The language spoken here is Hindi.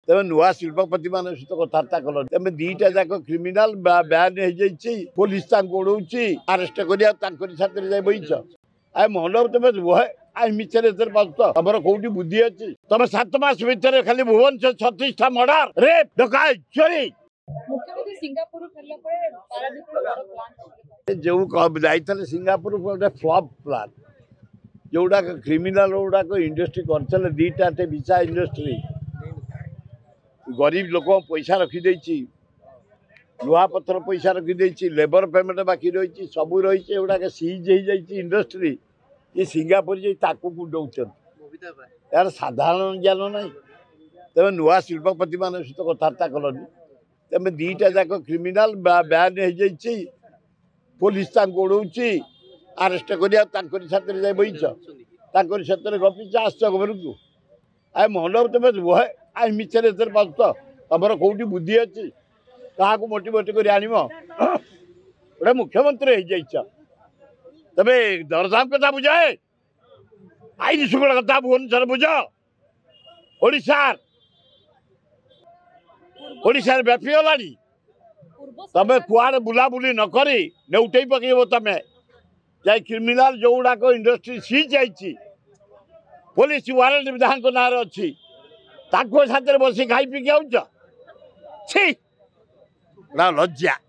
तेज नुआ शिल्पपति मान सहित कथबार्ता कल तेज दीटा जाक क्रिमिनाल बैन हो पुलिस उड़ौची आरेस्ट कर बईच आ मंडप तुम मिचर तुम कौटी बुद्धि अच्छी तुम 7 मास भितर खाली भुवनेश्वर 36टा मर्डर रेप डकायत चोरी मुख्यमंत्री सिंगापुर फेरला परे पारादीप बड़ प्लान जो जाइए सिंगापुर गोटे फ्लप प्लान जोड़ा क्रिमिनाल गुड़ाक इंडस्ट्री कर दीटा विसा इंडस्ट्री गरीब लोक पैसा रखीदे लुहा पत्थर पैसा रखीदे लेबर पेमेंट बाकी रही सब रही गुड़ाक सीज हो इंडस्ट्री ये सिंगापुर दौरान यार साधारण ज्ञान ना तेज नुआ शिल्पपति मान सहित कथबार्ता कलनि तेज दीटा जाक क्रिमिनाल बैन हो पुलिस उड़ौची आरेस्ट कर बईच गपीच आस घर को आ मंडप तुम मिचर तुम कौटी बुद्धि अच्छी क्या मोटिवेट कर आन गोटे मुख्यमंत्री हो जाइछ तबे दरदाम कथा बुझाए आईन शुक्ल कथा भुवनेश्वर बुझ ओडिशार व्यापी गला तमें कुआड़े बुलाबुली नक नेउटे पकड़ तमें जाए क्रिमिनाल जो गुड़ाक इंडस्ट्री सीज जाइए पुलिस वारंट विधान ना अच्छी साथ बस खाई पी आउच लज्जा।